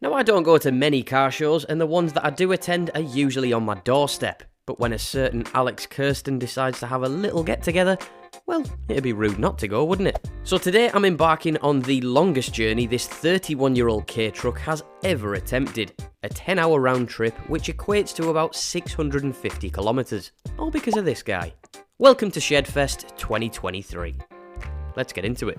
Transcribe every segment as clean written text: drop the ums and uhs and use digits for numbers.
Now, I don't go to many car shows, and the ones that I do attend are usually on my doorstep. But when a certain 𝙁𝘼𝘾𝙀𝘊𝙆 decides to have a little get-together, well, it'd be rude not to go, wouldn't it? So today I'm embarking on the longest journey this 31-year-old K truck has ever attempted. A 10-hour round trip, which equates to about 650 kilometers. All because of this guy. Welcome to SHEDFEST 2023. Let's get into it.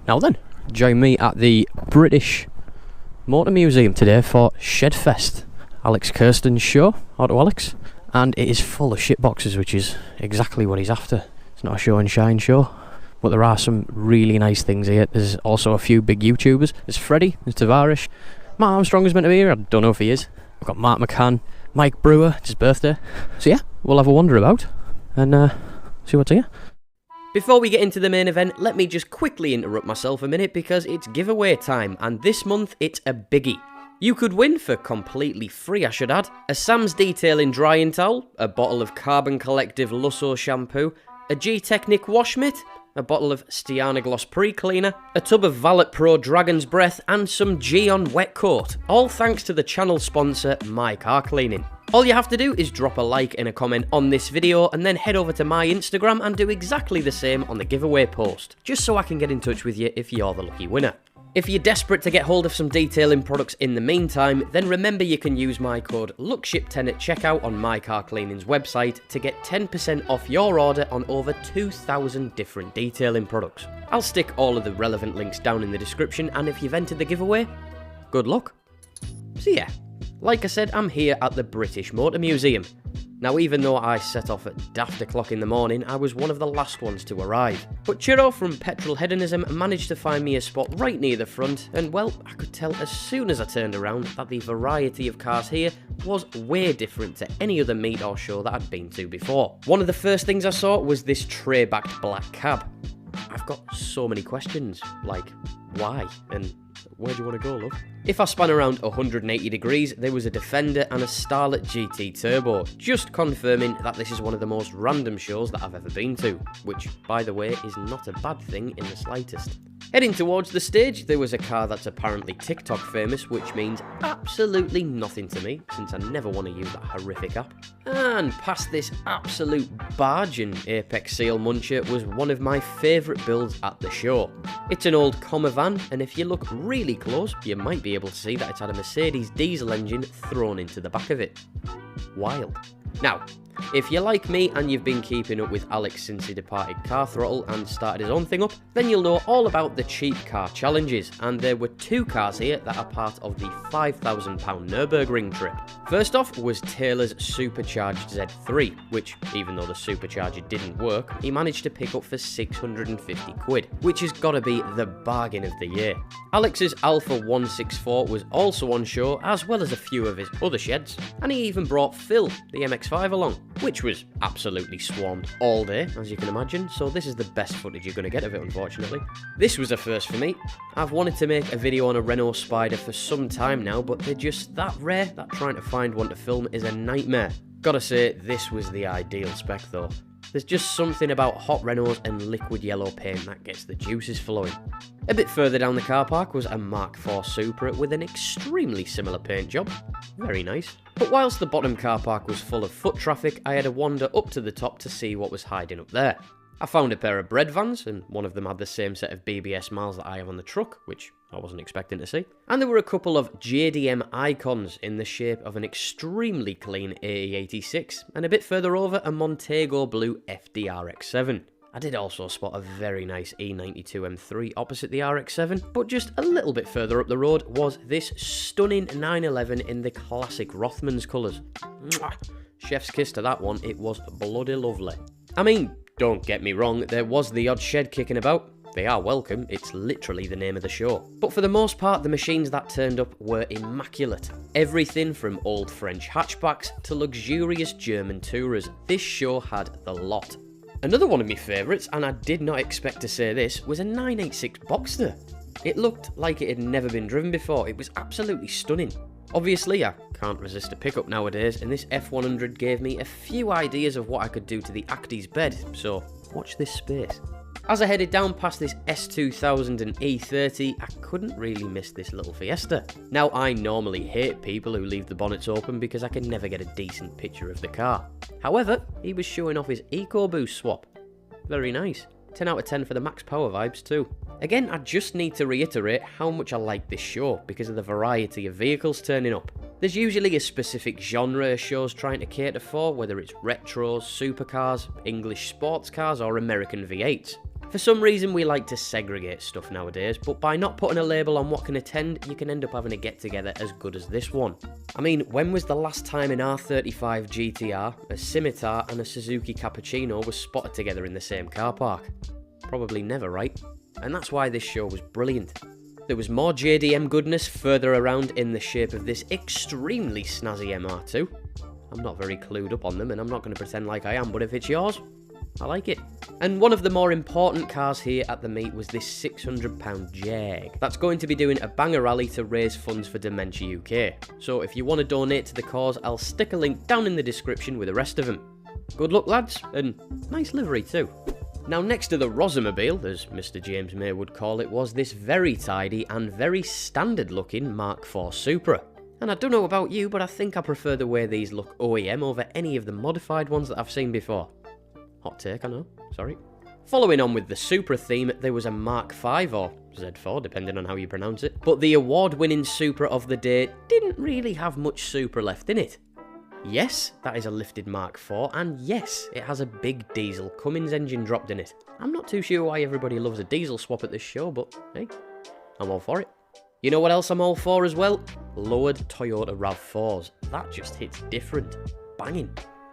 Now then, join me at the British Motor Museum today for SHEDFEST, Alex Kirsten's show, AutoAlex's, and it is full of shitboxes, which is exactly what he's after. It's not a show and shine show, but there are some really nice things here. There's also a few big YouTubers. There's Freddie, there's 𝙁𝘼𝙊𝙆, Matt Armstrong's meant to be here, I don't know if he is. I've got Mark McCann, Mike Brewer, it's his birthday. So yeah, we'll have a wander about and see what's here. Before we get into the main event, let me just quickly interrupt myself a minute because it's giveaway time, and this month it's a biggie. You could win for completely free, I should add, a Sam's Detailing drying towel, a bottle of Carbon Collective Lusso shampoo, a Gtechniq wash mitt, a bottle of Stjarnagloss pre-cleaner, a tub of Valet Pro Dragon's Breath, and some Gyeon Wet Coat, all thanks to the channel sponsor My Car Cleaning. All you have to do is drop a like and a comment on this video and then head over to my Instagram and do exactly the same on the giveaway post, just so I can get in touch with you if you're the lucky winner. If you're desperate to get hold of some detailing products in the meantime, then remember you can use my code lookship10 at checkout on My Car Cleaning's website to get 10% off your order on over 2,000 different detailing products. I'll stick all of the relevant links down in the description, and if you've entered the giveaway, good luck. So yeah, like I said, I'm here at the British Motor Museum. Now, even though I set off at daft o'clock in the morning, I was one of the last ones to arrive. But Chiro from Petrol Hedonism managed to find me a spot right near the front, and well, I could tell as soon as I turned around that the variety of cars here was way different to any other meet or show that I'd been to before. One of the first things I saw was this tray-backed black cab. I've got so many questions, like, why? And where do you want to go, love? If I span around 180 degrees, there was a Defender and a Starlet GT Turbo, just confirming that this is one of the most random shows that I've ever been to, which, by the way, is not a bad thing in the slightest. Heading towards the stage, there was a car that's apparently TikTok famous, which means absolutely nothing to me, since I never want to use that horrific app. And past this absolute barge in 𝙁𝘼𝘾𝙀𝘊𝙆𝙆 was one of my favourite builds at the show. It's an old Commer van, and if you look really close, you might be able to see that it's had a Mercedes diesel engine thrown into the back of it. Wild. Now, if you're like me and you've been keeping up with Alex since he departed Car Throttle and started his own thing up, then you'll know all about the cheap car challenges, and there were two cars here that are part of the £5,000 Nürburgring trip. First off was Taylor's supercharged Z3, which, even though the supercharger didn't work, he managed to pick up for 650 quid, which has got to be the bargain of the year. Alex's Alpha 164 was also on show, as well as a few of his other sheds, and he even brought Phil, the MX-5, along, which was absolutely swarmed all day, as you can imagine, so this is the best footage you're going to get of it, unfortunately. This was a first for me. I've wanted to make a video on a Renault Spider for some time now, but they're just that rare that trying to find one to film is a nightmare. Gotta say, this was the ideal spec though. There's just something about hot Renaults and liquid yellow paint that gets the juices flowing. A bit further down the car park was a Mark IV Supra with an extremely similar paint job. Very nice. But whilst the bottom car park was full of foot traffic, I had a wander up to the top to see what was hiding up there. I found a pair of bread vans, and one of them had the same set of BBS miles that I have on the truck, which I wasn't expecting to see. And there were a couple of JDM icons in the shape of an extremely clean AE86, and a bit further over a Montego blue FD-RX-7. I did also spot a very nice E92 M3 opposite the RX-7, but just a little bit further up the road was this stunning 911 in the classic Rothmans colours. Chef's kiss to that one, it was bloody lovely. I mean, don't get me wrong, there was the odd shed kicking about. They are welcome, it's literally the name of the show. But for the most part, the machines that turned up were immaculate. Everything from old French hatchbacks to luxurious German Tourers. This show had the lot. Another one of my favourites, and I did not expect to say this, was a 986 Boxster. It looked like it had never been driven before. It was absolutely stunning. Obviously, I can't resist a pickup nowadays, and this F100 gave me a few ideas of what I could do to the 𝙁𝘼𝘆𝙆 bed, so watch this space. As I headed down past this S2000 and E30, I couldn't really miss this little Fiesta. Now, I normally hate people who leave the bonnets open because I can never get a decent picture of the car. However, he was showing off his EcoBoost swap. Very nice. 10 out of 10 for the max power vibes too. Again, I just need to reiterate how much I like this show because of the variety of vehicles turning up. There's usually a specific genre a show's trying to cater for, whether it's retros, supercars, English sports cars or American V8s. For some reason we like to segregate stuff nowadays, but by not putting a label on what can attend, you can end up having a get together as good as this one. I mean, when was the last time an R35 GTR, a Scimitar and a Suzuki Cappuccino was spotted together in the same car park? Probably never, right? And that's why this show was brilliant. There was more JDM goodness further around in the shape of this extremely snazzy MR2. I'm not very clued up on them and I'm not going to pretend like I am, but if it's yours, I like it. And one of the more important cars here at the meet was this £600 Jag. That's going to be doing a banger rally to raise funds for Dementia UK. So if you want to donate to the cause, I'll stick a link down in the description with the rest of them. Good luck lads, and nice livery too. Now next to the Rosamobile, as Mr James May would call it, was this very tidy and very standard looking Mark IV Supra. And I don't know about you, but I think I prefer the way these look OEM over any of the modified ones that I've seen before. Hot take, I know, sorry. Following on with the Supra theme, there was a Mark V or Z4, depending on how you pronounce it. But the award-winning Supra of the day didn't really have much Supra left in it. Yes, that is a lifted Mark IV, and yes, it has a big diesel Cummins engine dropped in it. I'm not too sure why everybody loves a diesel swap at this show, but hey, I'm all for it. You know what else I'm all for as well? Lowered Toyota RAV4s. That just hits different. Banging.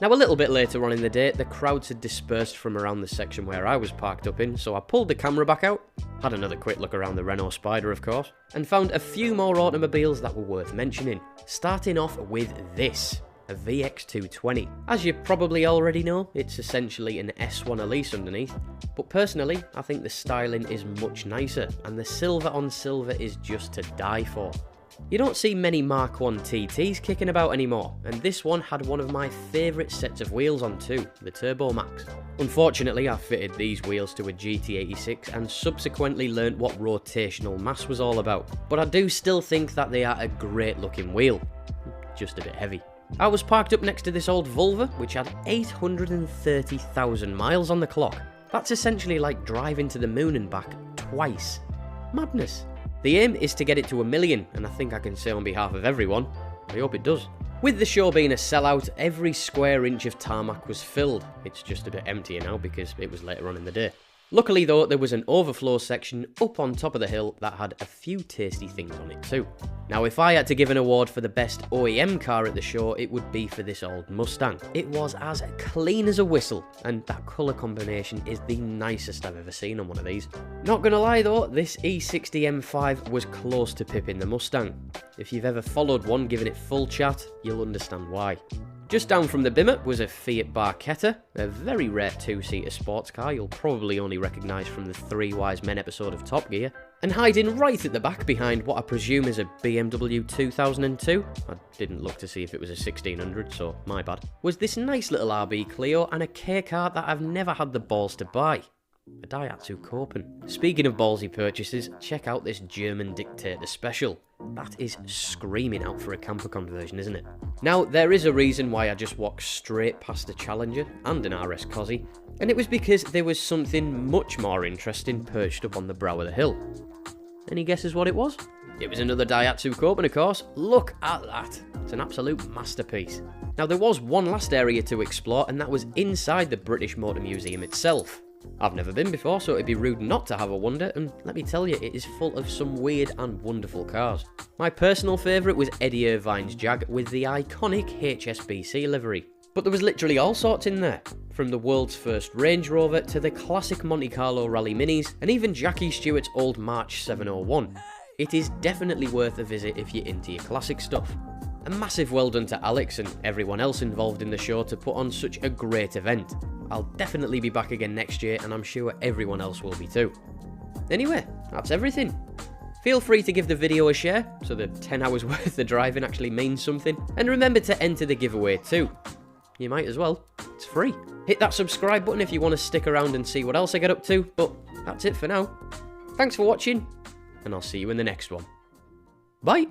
Now a little bit later on in the day, the crowds had dispersed from around the section where I was parked up in, so I pulled the camera back out, had another quick look around the Renault Spider of course, and found a few more automobiles that were worth mentioning. Starting off with this, a VX220. As you probably already know, it's essentially an S1 Elise underneath, but personally I think the styling is much nicer, and the silver on silver is just to die for. You don't see many Mark I TTs kicking about anymore, and this one had one of my favourite sets of wheels on too, the Turbo Max. Unfortunately, I fitted these wheels to a GT86 and subsequently learnt what rotational mass was all about, but I do still think that they are a great looking wheel, just a bit heavy. I was parked up next to this old Vulva, which had 830,000 miles on the clock. That's essentially like driving to the moon and back twice. Madness. The aim is to get it to 1 million, and I think I can say on behalf of everyone, I hope it does. With the show being a sellout, every square inch of tarmac was filled. It's just a bit emptier now because it was later on in the day. Luckily though, there was an overflow section up on top of the hill that had a few tasty things on it too. Now if I had to give an award for the best OEM car at the show, it would be for this old Mustang. It was as clean as a whistle, and that colour combination is the nicest I've ever seen on one of these. Not gonna lie though, this E60 M5 was close to pipping the Mustang. If you've ever followed one giving it full chat, you'll understand why. Just down from the Bimmer was a Fiat Barchetta, a very rare two-seater sports car you'll probably only recognise from the Three Wise Men episode of Top Gear. And hiding right at the back behind what I presume is a BMW 2002, I didn't look to see if it was a 1600, so my bad, was this nice little RB Clio and a K car that I've never had the balls to buy. A Daihatsu 𝙁𝘆𝘆𝐾𝘀. Speaking of ballsy purchases, check out this German Dictator Special. That is screaming out for a camper conversion, isn't it? Now, there is a reason why I just walked straight past a Challenger and an RS Cozzy, and it was because there was something much more interesting perched up on the brow of the hill. Any guesses what it was? It was another Daihatsu 𝙁𝘆𝘆𝑆, of course. Look at that. It's an absolute masterpiece. Now, there was one last area to explore, and that was inside the British Motor Museum itself. I've never been before, so it'd be rude not to have a wander, and let me tell you, it is full of some weird and wonderful cars. My personal favourite was 𝙁𝘼𝘆𝙁𝘆𝑆 Jag with the iconic HSBC livery. But there was literally all sorts in there, from the world's first Range Rover to the classic Monte Carlo Rally Minis, and even Jackie Stewart's old March 701. It is definitely worth a visit if you're into your classic stuff. A massive well done to Alex and everyone else involved in the show to put on such a great event. I'll definitely be back again next year, and I'm sure everyone else will be too. Anyway, that's everything. Feel free to give the video a share, so the 10 hours worth of driving actually means something, and remember to enter the giveaway too. You might as well, it's free. Hit that subscribe button if you want to stick around and see what else I get up to, but that's it for now. Thanks for watching, and I'll see you in the next one. Bye!